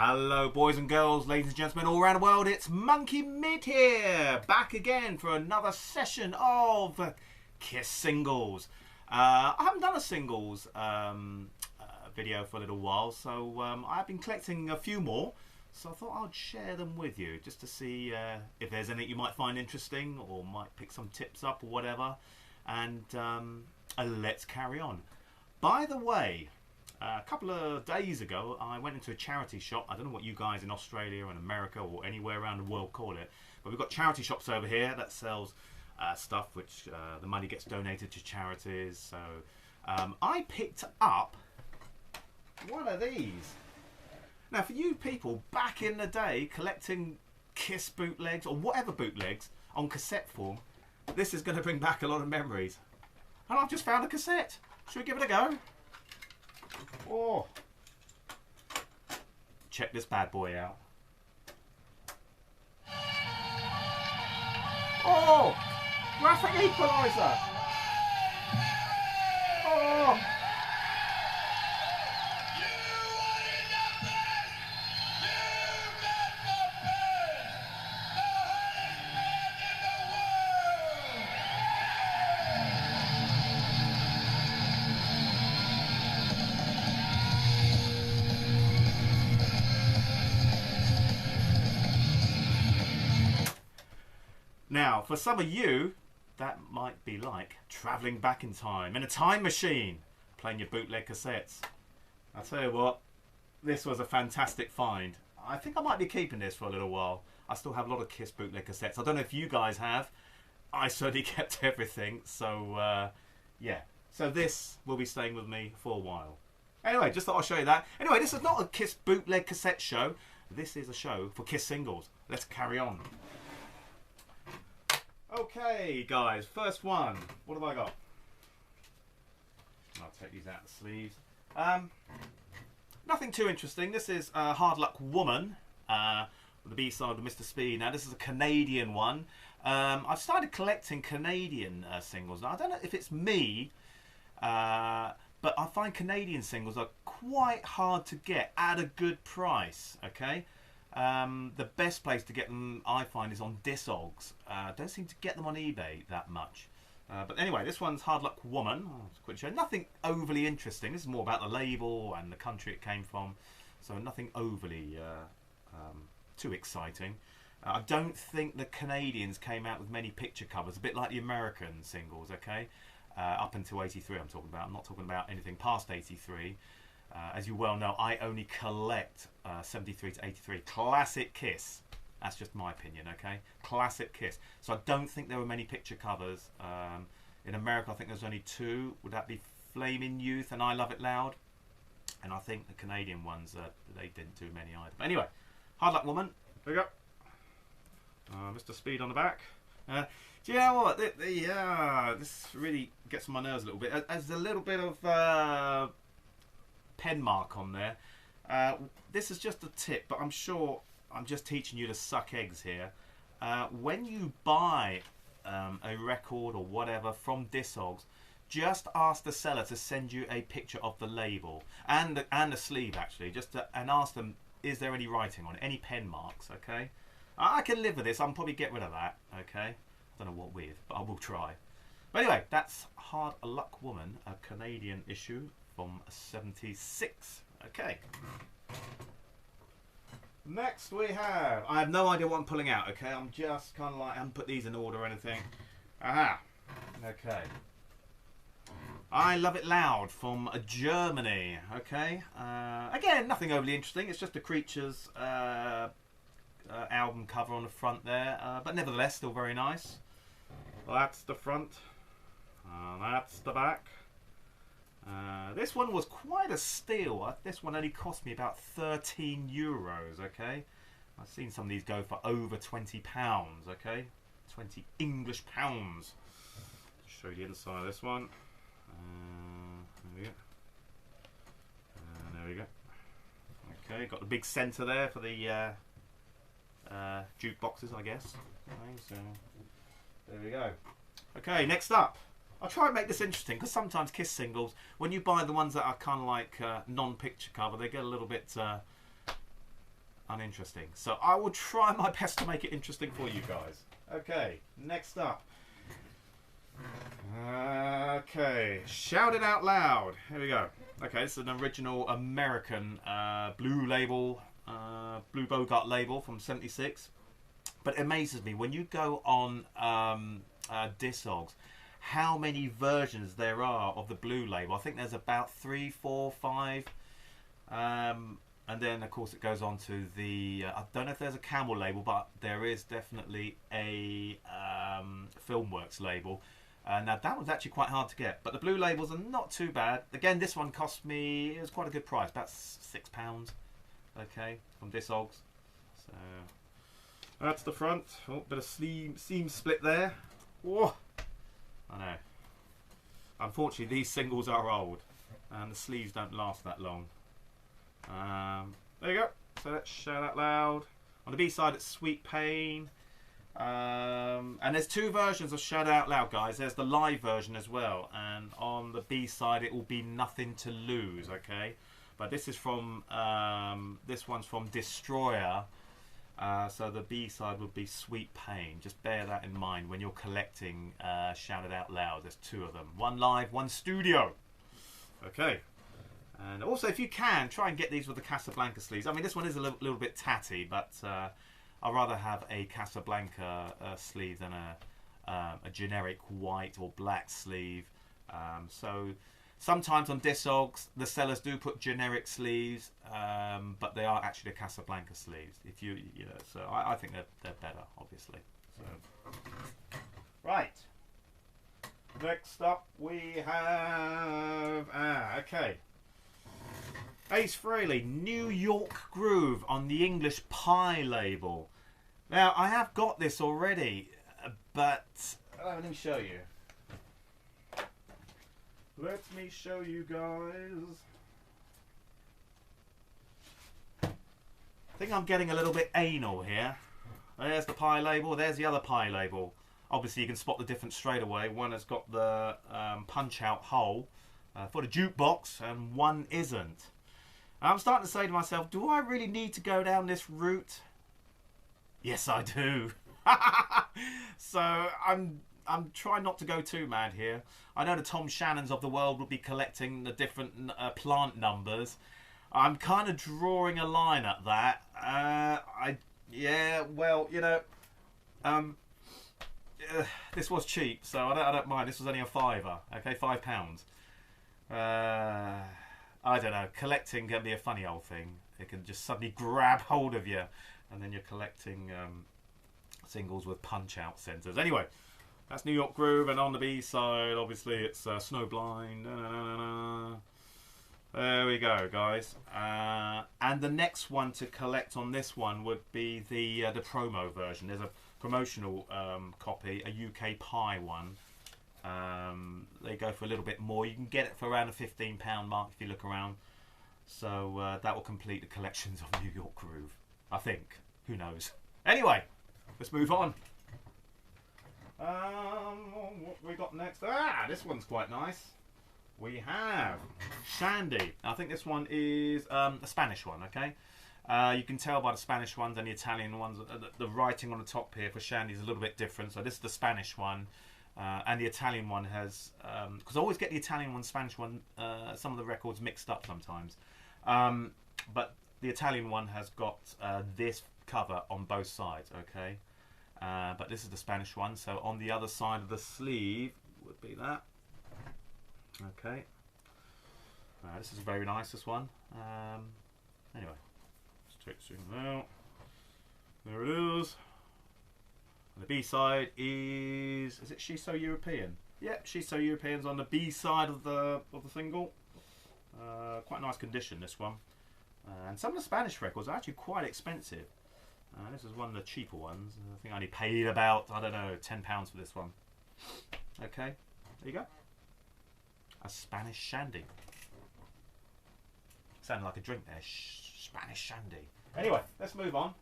Hello boys and girls, ladies and gentlemen all around the world, it's Monkey Mid here, back again for another session of Kiss Singles. I haven't done a singles video for a little while, so I've been collecting a few more, so I thought I'd share them with you, just to see if there's anything you might find interesting, or might pick some tips up or whatever, and let's carry on. By the way, a couple of days ago, I went into a charity shop. I don't know what you guys in Australia and America or anywhere around the world call it, but we've got charity shops over here that sells stuff which the money gets donated to charities. So I picked up one of these. Now, for you people back in the day collecting Kiss bootlegs or whatever bootlegs on cassette form, this is going to bring back a lot of memories. And I've just found a cassette. Should we give it a go? Oh, check this bad boy out. Oh, graphic equalizer. Oh. Now, for some of you, that might be like travelling back in time in a time machine, playing your bootleg cassettes. I'll tell you what, this was a fantastic find. I think I might be keeping this for a little while. I still have a lot of Kiss bootleg cassettes. I don't know if you guys have. I certainly kept everything, so yeah. So this will be staying with me for a while. Anyway, just thought I'd show you that. Anyway, this is not a Kiss bootleg cassette show. This is a show for Kiss singles. Let's carry on. Okay, guys, first one. What have I got? I'll take these out of the sleeves. Nothing too interesting. This is Hard Luck Woman, with the B-side of Mr. Speed. Now, this is a Canadian one. I've started collecting Canadian singles. Now, I don't know if it's me, but I find Canadian singles are quite hard to get at a good price, okay? The best place to get them, I find, is on Discogs. Don't seem to get them on eBay that much. But anyway, this one's Hard Luck Woman. Oh, it's a quick show. Nothing overly interesting. This is more about the label and the country it came from. So nothing overly too exciting. I don't think the Canadians came out with many picture covers, a bit like the American singles, okay? Up until 83 I'm talking about. I'm not talking about anything past 83. As you well know, I only collect 73 to 83 classic Kiss. That's just my opinion, okay? Classic Kiss. So I don't think there were many picture covers. In America, I think there's only two. Would that be Flamin' Youth and I Love It Loud? And I think the Canadian ones, they didn't do many either. But anyway, Hard Luck Woman. There we go. Mr. Speed on the back. Do you know what? This really gets on my nerves a little bit. There's a little bit of pen mark on there. This is just a tip, but I'm sure I'm just teaching you to suck eggs here. When you buy a record or whatever from Discogs, just ask the seller to send you a picture of the label and the sleeve, actually, and ask them, is there any writing on it, any pen marks, okay? I can live with this. I'll probably get rid of that, okay? I don't know what with, but I will try. But anyway, that's Hard Luck Woman, a Canadian issue from 76. Okay. Next we have, I have no idea what I'm pulling out, okay? I'm just kind of like, I haven't put these in order or anything. Aha. Okay. I Love It Loud from Germany, okay? Again, nothing overly interesting. It's just a Creatures album cover on the front there. But nevertheless, still very nice. That's the front. That's the back. This one was quite a steal. This one only cost me about 13 euros, okay? I've seen some of these go for over £20, okay? 20 English pounds. Show you the inside of this one. There we go. There we go. Okay, got the big centre there for the jukeboxes, I guess. Okay, so there we go. Okay, next up. I'll try and make this interesting, because sometimes Kiss singles, when you buy the ones that are kind of like non-picture cover, they get a little bit uninteresting. So I will try my best to make it interesting for you guys. Okay, next up. Okay, Shout It Out Loud. Here we go. Okay, this is an original American blue label, Blue Bogart label from '76. But it amazes me when you go on Discogs how many versions there are of the blue label. I think there's about 3, 4, 5. And then, of course, it goes on to the... I don't know if there's a Camel label, but there is definitely a Filmworks label. Now, that was actually quite hard to get. But the blue labels are not too bad. Again, this one cost me... It was quite a good price, about £6. Okay, from Discogs. So, that's the front. Oh, bit of seam split there. Whoa! I know. Unfortunately, these singles are old. And the sleeves don't last that long. There you go. So let's Shout Out Loud. On the B side, it's Sweet Pain. And there's 2 versions of Shout Out Loud, guys. There's the live version as well. And on the B side, it will be Nothing to Lose, okay? But this is from, this one's from Destroyer. So the B side would be Sweet Pain. Just bear that in mind when you're collecting Shout It Out Loud. There's 2 of them. One live, one studio. Okay. And also, if you can, try and get these with the Casablanca sleeves. I mean, this one is a little bit tatty, but I'd rather have a Casablanca sleeve than a generic white or black sleeve. So sometimes on Discogs, the sellers do put generic sleeves, but they are actually the Casablanca sleeves. If you know, so I think they're better, obviously. So. Right. Next up, we have okay. Ace Frehley, New York Groove on the English Pie label. Now, I have got this already, but let me show you. Let me show you guys. I think I'm getting a little bit anal here. There's the Pie label, there's the other Pie label. Obviously, you can spot the difference straight away. One has got the punch-out hole for the jukebox, and one isn't. I'm starting to say to myself, do I really need to go down this route? Yes, I do. So I'm trying not to go too mad here. I know the Tom Shannons of the world will be collecting the different plant numbers. I'm kind of drawing a line at that. Yeah, well, you know, this was cheap, so I don't mind. This was only a £5, okay, £5. I don't know, collecting can be a funny old thing. It can just suddenly grab hold of you, and then you're collecting singles with punch-out centres. Anyway, that's New York Groove, and on the B side, obviously, it's Snowblind. There we go, guys. And the next one to collect on this one would be the promo version. There's a promotional copy, a UK Pie one. They go for a little bit more. You can get it for around the £15 mark if you look around. So that will complete the collections of New York Groove, I think. Who knows? Anyway, let's move on. What we got next? This one's quite nice. We have Shandy. I think this one is a Spanish one, okay? You can tell by the Spanish ones and the Italian ones, the writing on the top here for Shandy is a little bit different. So this is the Spanish one. And the Italian one has, because I always get the Italian one, Spanish one, some of the records mixed up sometimes. But the Italian one has got this cover on both sides, okay? But this is the Spanish one, so on the other side of the sleeve would be that. Okay. This is very nice, this one. Anyway, let's take it out. There it is. And the B side is it She's So European? Yep, She's So European's on the B side of the single. Quite nice condition, this one. And some of the Spanish records are actually quite expensive. This is one of the cheaper ones. I think I only paid about, I don't know, £10 for this one. Okay, there you go. A Spanish Shandy. Sounded like a drink there. Spanish Shandy. Anyway, let's move on.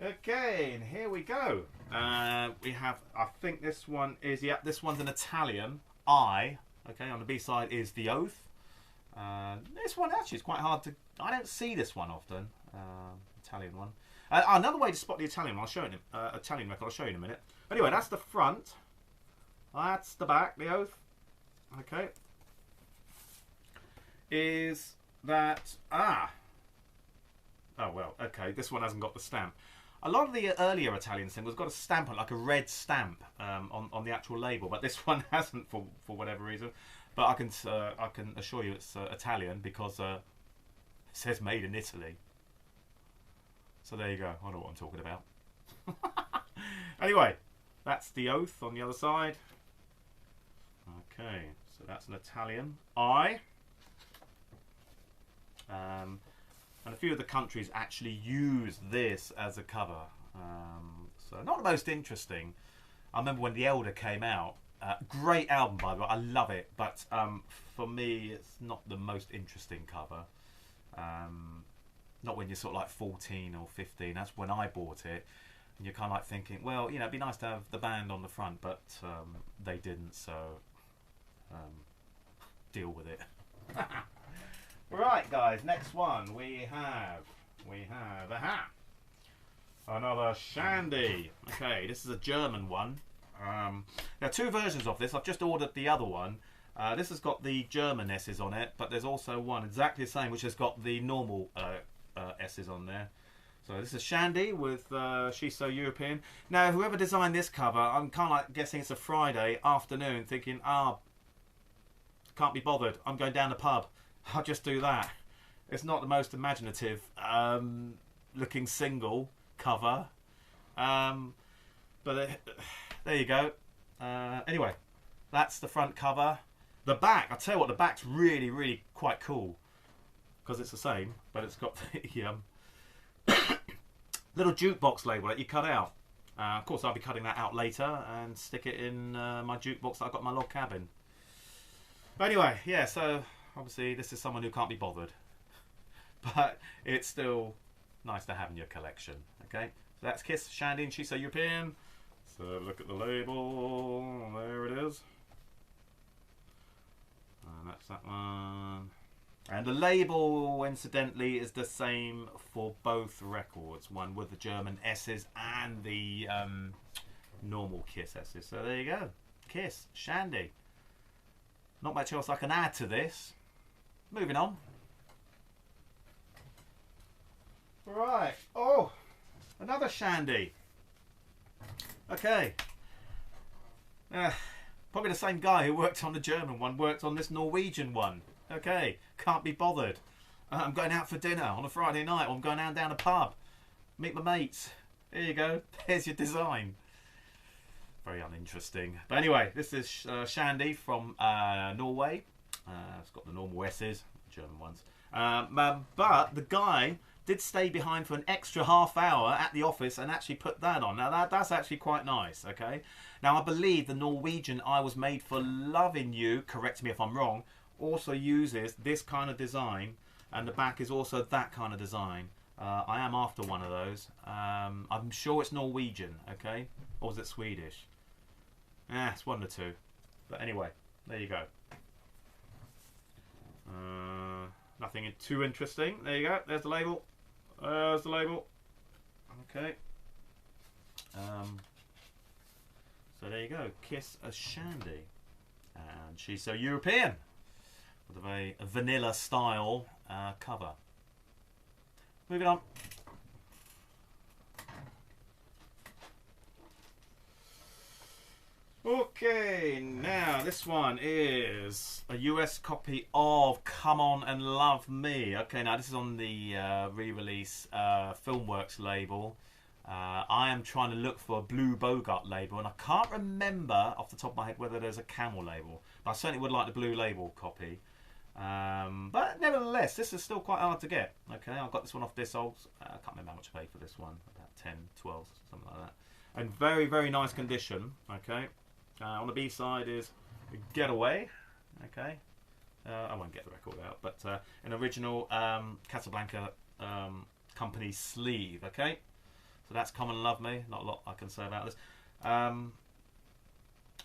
Okay, and here we go. We have, I think this one is, yeah, this one's an Italian. Okay, on the B side is The Oath. This one actually is quite hard to... I don't see this one often. Italian one. Another way to spot the Italian one, I'll show you Italian record, I'll show you in a minute. Anyway, that's the front. That's the back, the oath. Okay. Is that... Oh, well, okay. This one hasn't got the stamp. A lot of the earlier Italian singles got a stamp on, like a red stamp on the actual label, but this one hasn't for whatever reason. But I can assure you it's Italian because it says made in Italy. So there you go. I know what I'm talking about. Anyway, that's the oath on the other side. Okay, so that's an Italian I. And a few of the countries actually use this as a cover. So not the most interesting. I remember when The Elder came out. Great album, by the way. I love it. But for me, it's not the most interesting cover. Not when you're sort of like 14 or 15. That's when I bought it. And you're kind of like thinking, well, you know, it'd be nice to have the band on the front. But they didn't, so deal with it. Right, guys, next one we have another Shandy. Okay, this is a German one. There are two versions of this. I've just ordered the other one. This has got the German S's on it, but there's also one exactly the same which has got the normal S's on there. So this is Shandy with She's So European. Now, whoever designed this cover, I'm kind of like guessing it's a Friday afternoon, thinking, can't be bothered. I'm going down the pub. I'll just do that. It's not the most imaginative looking single cover. But there you go. Anyway, that's the front cover. The back, I'll tell you what, the back's really, really quite cool. Because it's the same, but it's got the little jukebox label that you cut out. Of course, I'll be cutting that out later and stick it in my jukebox that I've got in my log cabin. But anyway, yeah, so... Obviously, this is someone who can't be bothered, but it's still nice to have in your collection. Okay, so that's Kiss, Shandy, and She's So European. So look at the label. There it is. And that's that one. And the label, incidentally, is the same for both records. One with the German S's and the normal Kiss S's. So there you go. Kiss, Shandy. Not much else I can add to this. Moving on. Right. Oh, another Shandy. Okay. Probably the same guy who worked on the German one worked on this Norwegian one. Okay. Can't be bothered. I'm going out for dinner on a Friday night, or I'm going down a pub. Meet my mates. Here you go. There's your design. Very uninteresting. But anyway, this is Shandy from Norway. It's got the normal S's, German ones. But the guy did stay behind for an extra half hour at the office and actually put that on. Now that's actually quite nice, okay? Now I believe the Norwegian I Was Made For Lovin' You, correct me if I'm wrong, also uses this kind of design, and the back is also that kind of design. I am after one of those. I'm sure it's Norwegian, okay? Or is it Swedish? It's one of the two. But anyway, there you go. Nothing too interesting. There you go. There's the label. There's the label. Okay. So there you go. Kiss a Shandy. And She's So European. With a very vanilla style cover. Moving on. Okay, now this one is a US copy of Come On and Love Me. Okay, now this is on the re-release Filmworks label. I am trying to look for a Blue Bogart label, and I can't remember off the top of my head whether there's a Camel label, but I certainly would like the Blue Label copy. But nevertheless, this is still quite hard to get. Okay, I got this one off Dissolves. I can't remember how much I paid for this one, about 10, 12, something like that. And very, very nice condition. Okay. On the B side is Getaway. Okay, I won't get the record out, but an original Casablanca company sleeve. Okay, so that's Come and Love Me. Not a lot I can say about this.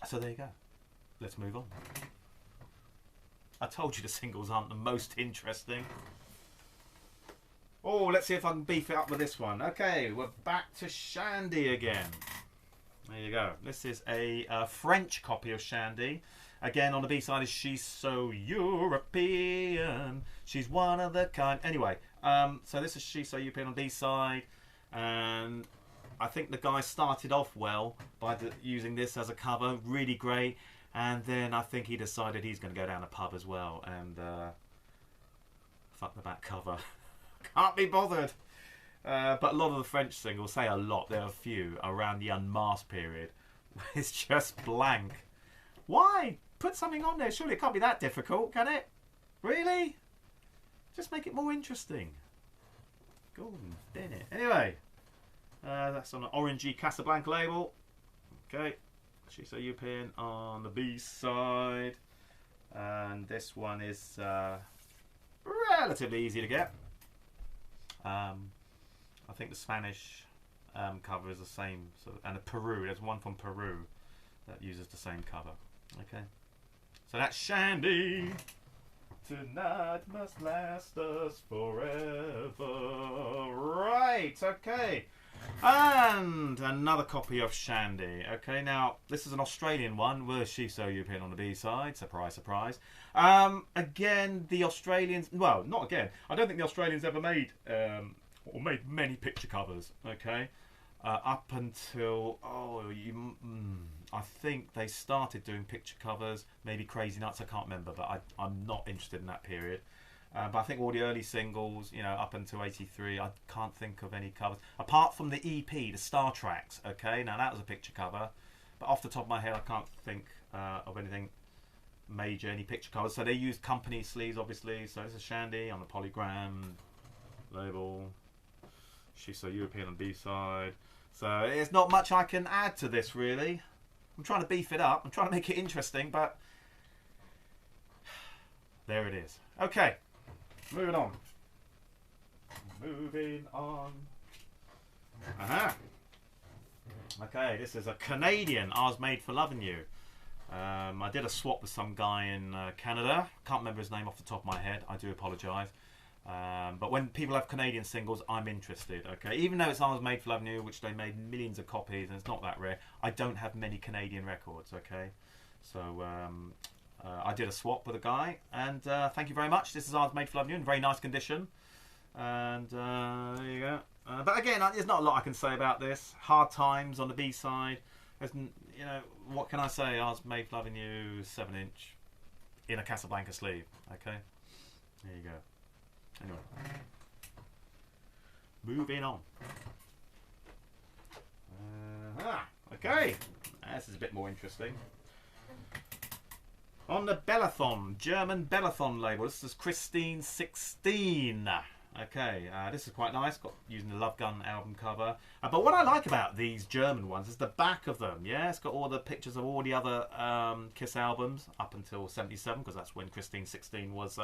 So there you go. Let's move on. I told you the singles aren't the most interesting. Oh, let's see if I can beef it up with this one. Okay, we're back to Shandy again. There you go. This is a French copy of Shandy. Again, on the B-side is She's So European. She's one of the kind. Anyway, so this is She's So European on B-side. And I think the guy started off well by using this as a cover. Really great. And then I think he decided he's going to go down a pub as well. And fuck the back cover. Can't be bothered. But a lot of the French singles, say a lot, there are a few around the unmasked period. It's just blank. Why? Put something on there. Surely it can't be that difficult, can it? Really? Just make it more interesting. Golden Bennett. Anyway, that's on an orangey Casablanca label. Okay. She's So European on the B side. And this one is relatively easy to get. I think the Spanish cover is the same, and Peru. There's one from Peru that uses the same cover. Okay, so that's Shandy. Tonight must last us forever. Right. Okay, and another copy of Shandy. Okay, now this is an Australian one. Where's She's So European on the B side? Surprise, surprise. Again, the Australians. Well, not again. I don't think the Australians ever made. Or made many picture covers, okay, up until I think they started doing picture covers, maybe Crazy Nuts, I can't remember, but I'm not interested in that period. But I think all the early singles, you know, up until '83, I can't think of any covers apart from the EP, the Star Tracks. Okay, now that was a picture cover, but off the top of my head, I can't think of anything major, any picture covers. So they used company sleeves, obviously. So this is Shandy on the Polygram label. She's So European on B-side. So there's not much I can add to this, really. I'm trying to beef it up. I'm trying to make it interesting, but there it is. Okay, moving on. Moving on. Okay, this is a Canadian Ours Made for Lovin' You. I did a swap with some guy in Canada. Can't remember his name off the top of my head. I do apologise. But when people have Canadian singles, I'm interested. Okay, even though it's Ours Made for Lovin' You, which they made millions of copies, and it's not that rare. I don't have many Canadian records. Okay, so I did a swap with a guy, and thank you very much. This is Ours Made for Lovin' You in very nice condition, and there you go. But again, there's not a lot I can say about this. Hard Times on the B side. You know, what can I say? Ours Made for Lovin' You, 7-inch, in a Casablanca sleeve. Okay, there you go. Anyway, moving on. Okay, this is a bit more interesting. On the Bellathon, German Bellathon label, this is Christine 16. Okay, this is quite nice, got using the Love Gun album cover. But what I like about these German ones is the back of them. Yeah, it's got all the pictures of all the other Kiss albums up until '77, because that's when Christine 16 was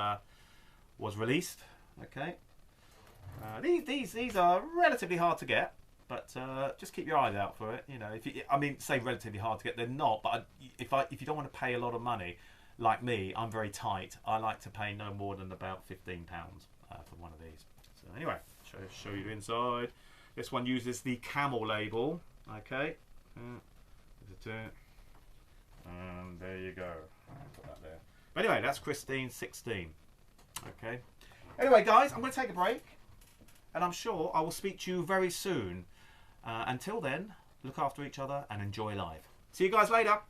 released. Okay, these are relatively hard to get, but just keep your eyes out for it. You know, say relatively hard to get, they're not. But if you don't want to pay a lot of money, like me, I'm very tight. I like to pay no more than about £15 for one of these. So anyway, show you inside. This one uses the Camel label. Okay, and there you go. I'll put that there. But anyway, that's Christine 16. Okay. Anyway, guys, I'm going to take a break, and I'm sure I will speak to you very soon. Until then, look after each other and enjoy life. See you guys later.